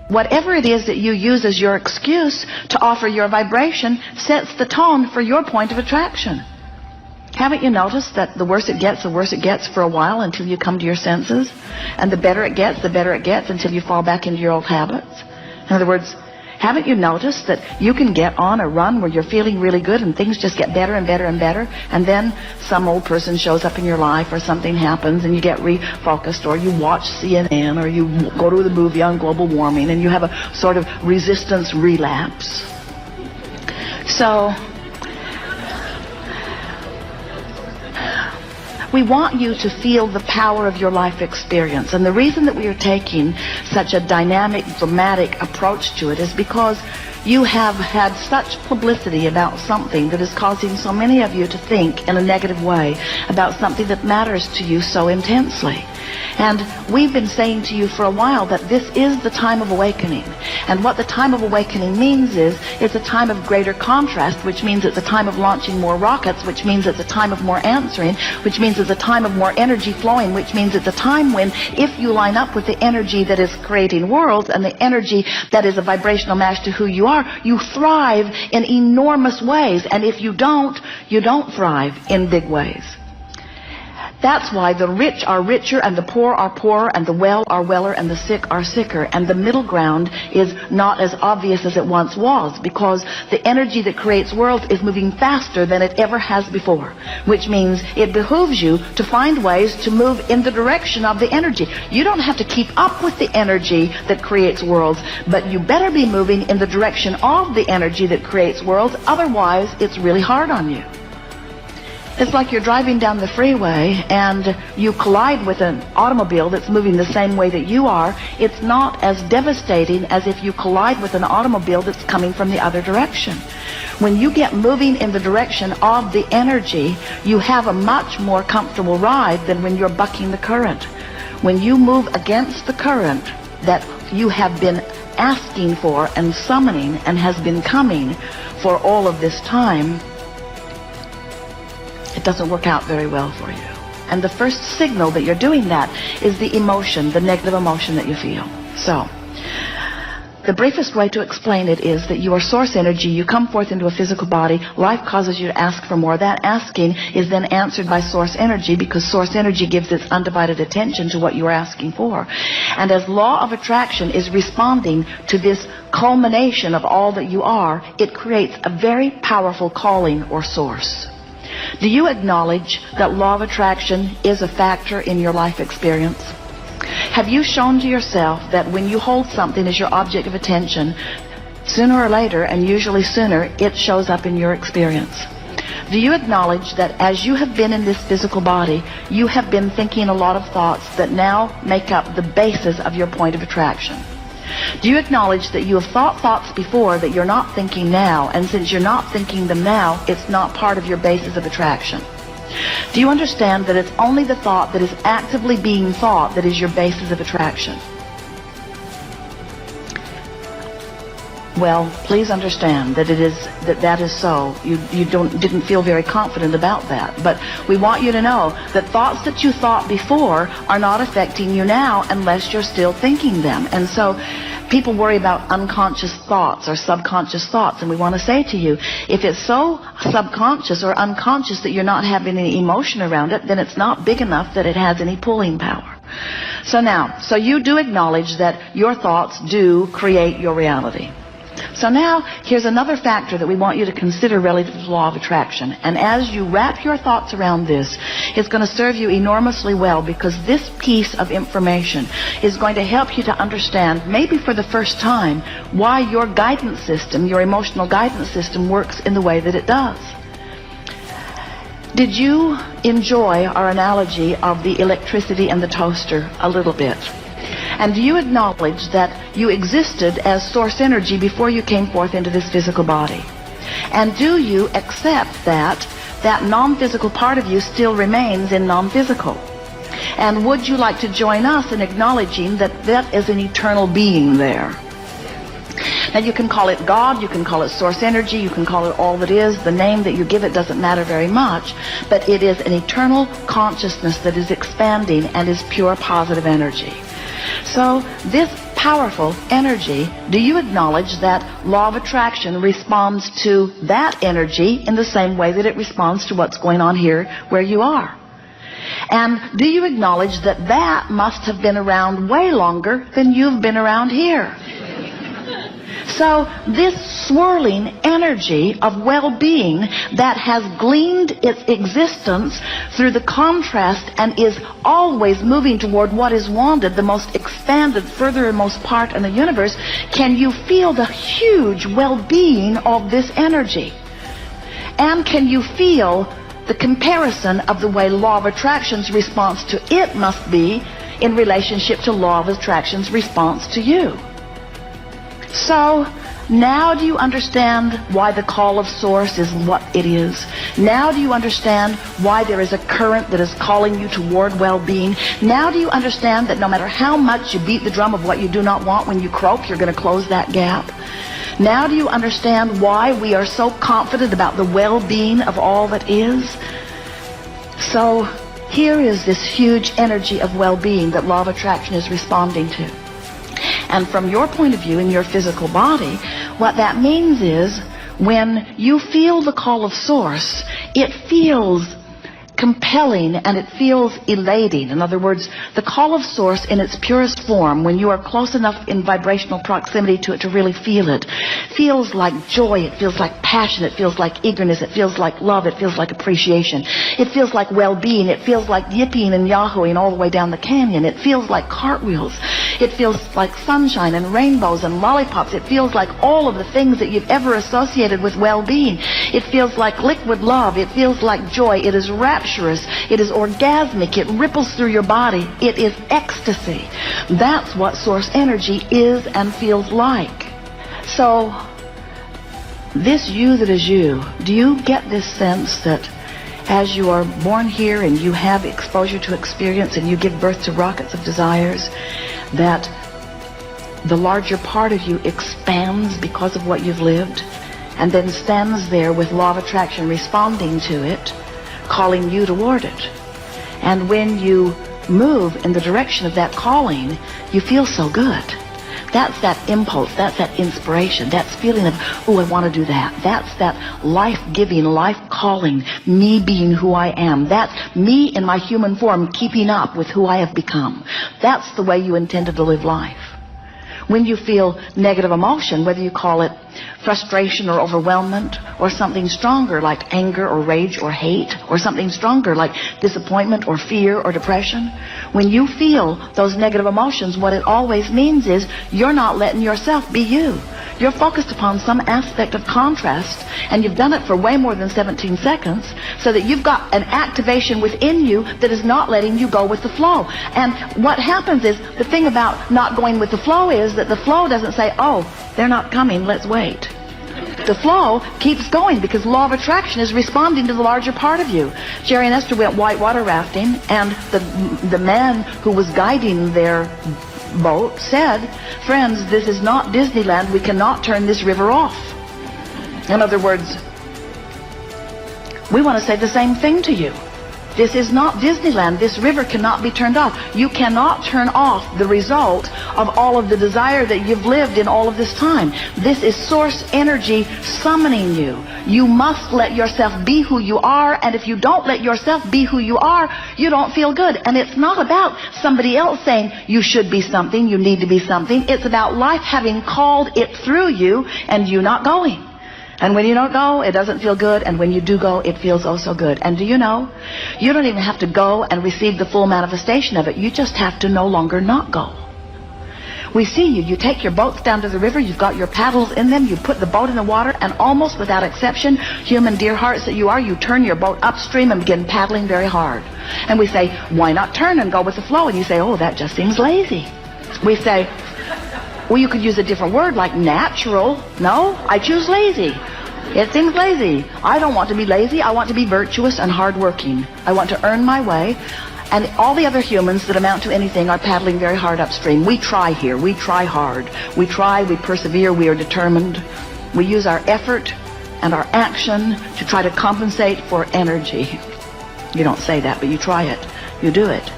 Whatever it is that you use as your excuse to offer your vibration sets the tone for your point of attraction. Haven't you noticed that the worse it gets for a while until you come to your senses? And the better it gets until you fall back into your old habits? In other words, haven't you noticed that you can get on a run where you're feeling really good and things just get better and better and better, and then some old person shows up in your life or something happens and you get refocused, or you watch CNN, or you go to the movie on global warming and you have a sort of resistance relapse? So we want you to feel the power of your life experience. And the reason that we are taking such a dynamic, dramatic approach to it is because you have had such publicity about something that is causing so many of you to think in a negative way about something that matters to you so intensely. And we've been saying to you for a while that this is the time of awakening. And what the time of awakening means is it's a time of greater contrast, which means it's a time of launching more rockets, which means it's a time of more answering, which means it's a time of more energy flowing, which means it's a time when, if you line up with the energy that is creating worlds and the energy that is a vibrational match to who you are, you thrive in enormous ways. And if you don't thrive in big ways. That's why the rich are richer and the poor are poorer and the well are weller and the sick are sicker. And the middle ground is not as obvious as it once was, because the energy that creates worlds is moving faster than it ever has before, which means it behooves you to find ways to move in the direction of the energy. You don't have to keep up with the energy that creates worlds, but you better be moving in the direction of the energy that creates worlds. Otherwise, it's really hard on you. It's like you're driving down the freeway and you collide with an automobile that's moving the same way that you are. It's not as devastating as if you collide with an automobile that's coming from the other direction. When you get moving in the direction of the energy, you have a much more comfortable ride than when you're bucking the current. When you move against the current that you have been asking for and summoning and has been coming for all of this time, it doesn't work out very well for you. And the first signal that you're doing that is the emotion, the negative emotion that you feel. So, the briefest way to explain it is that you are source energy. You come forth into a physical body. Life causes you to ask for more. That asking is then answered by source energy, because source energy gives its undivided attention to what you are asking for. And as law of attraction is responding to this culmination of all that you are, it creates a very powerful calling or source. Do you acknowledge that law of attraction is a factor in your life experience? Have you shown to yourself that when you hold something as your object of attention, sooner or later, and usually sooner, it shows up in your experience? Do you acknowledge that as you have been in this physical body, you have been thinking a lot of thoughts that now make up the basis of your point of attraction? Do you acknowledge that you have thought thoughts before that you're not thinking now, and since you're not thinking them now, it's not part of your basis of attraction? Do you understand that it's only the thought that is actively being thought that is your basis of attraction? Well, please understand that that is so. You didn't feel very confident about that. But we want you to know that thoughts that you thought before are not affecting you now unless you're still thinking them. And so people worry about unconscious thoughts or subconscious thoughts. And we want to say to you, if it's so subconscious or unconscious that you're not having any emotion around it, then it's not big enough that it has any pulling power. So you do acknowledge that your thoughts do create your reality. So now, here's another factor that we want you to consider relative to the law of attraction. And as you wrap your thoughts around this, it's going to serve you enormously well, because this piece of information is going to help you to understand, maybe for the first time, why your guidance system, your emotional guidance system, works in the way that it does. Did you enjoy our analogy of the electricity and the toaster a little bit? And do you acknowledge that you existed as source energy before you came forth into this physical body? And do you accept that that non-physical part of you still remains in non-physical? And would you like to join us in acknowledging that that is an eternal being there? Now, you can call it God, you can call it source energy, you can call it all that is. The name that you give it doesn't matter very much, but it is an eternal consciousness that is expanding and is pure positive energy. So this powerful energy, do you acknowledge that law of attraction responds to that energy in the same way that it responds to what's going on here where you are? And do you acknowledge that that must have been around way longer than you've been around here? So this swirling energy of well-being that has gleaned its existence through the contrast and is always moving toward what is wanted, the most expanded, furthermost part in the universe, can you feel the huge well-being of this energy? And can you feel the comparison of the way law of attraction's response to it must be in relationship to law of attraction's response to you? So, now do you understand why the call of Source is what it is? Now do you understand why there is a current that is calling you toward well-being? Now do you understand that no matter how much you beat the drum of what you do not want, when you croak, you're going to close that gap? Now do you understand why we are so confident about the well-being of all that is? So, here is this huge energy of well-being that law of attraction is responding to. And from your point of view in your physical body, what that means is when you feel the call of Source, it feels compelling and it feels elating. In other words, the call of Source in its purest form, when you are close enough in vibrational proximity to it to really feel it, feels like joy, it feels like passion, it feels like eagerness, it feels like love, it feels like appreciation, it feels like well-being, it feels like yipping and yahooing all the way down the canyon, it feels like cartwheels, it feels like sunshine and rainbows and lollipops, it feels like all of the things that you've ever associated with well-being, it feels like liquid love, it feels like joy, it is rapturous, it is orgasmic, it ripples through your body, it is ecstasy. That's what Source energy is and feels like. So, this you that is you, do you get this sense that as you are born here and you have exposure to experience and you give birth to rockets of desires, that the larger part of you expands because of what you've lived and then stands there with law of attraction responding to it, calling you toward it. And when you move in the direction of that calling, you feel so good. That's that impulse, that's that inspiration, that's feeling of, oh, I want to do that. That's that life-giving, life-calling, me being who I am. That's me in my human form keeping up with who I have become. That's the way you intended to live life. When you feel negative emotion, whether you call it frustration or overwhelmment, or something stronger like anger or rage or hate, or something stronger like disappointment or fear or depression, when you feel those negative emotions, what it always means is you're not letting yourself be you. You're focused upon some aspect of contrast, and you've done it for way more than 17 seconds, so that you've got an activation within you that is not letting you go with the flow. And what happens is, the thing about not going with the flow is that the flow doesn't say, oh, they're not coming, let's wait. The flow keeps going because law of attraction is responding to the larger part of you. Jerry and Esther went whitewater rafting, and the man who was guiding their boat said, friends, this is not Disneyland. We cannot turn this river off. In other words, we want to say the same thing to you. This is not Disneyland. This river cannot be turned off. You cannot turn off the result of all of the desire that you've lived in all of this time. This is Source energy summoning you. You must let yourself be who you are, and if you don't let yourself be who you are, you don't feel good. And it's not about somebody else saying you should be something, you need to be something. It's about life having called it through you and you not going. And when you don't go, it doesn't feel good, and when you do go, it feels oh so good. And do you know, you don't even have to go and receive the full manifestation of it. You just have to no longer not go. We see you. You take your boats down to the river, you've got your paddles in them, you put the boat in the water, and almost without exception, human dear hearts that you are, you turn your boat upstream and begin paddling very hard. And we say, why not turn and go with the flow? And you say, oh, that just seems lazy. We say, well, you could use a different word like natural. No, I choose lazy. It seems lazy. I don't want to be lazy. I want to be virtuous and hardworking. I want to earn my way. And all the other humans that amount to anything are paddling very hard upstream. We try here. We try hard. We try, we persevere, we are determined. We use our effort and our action to try to compensate for energy. You don't say that, but you try it. You do it.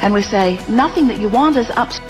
And we say, nothing that you want is upstream.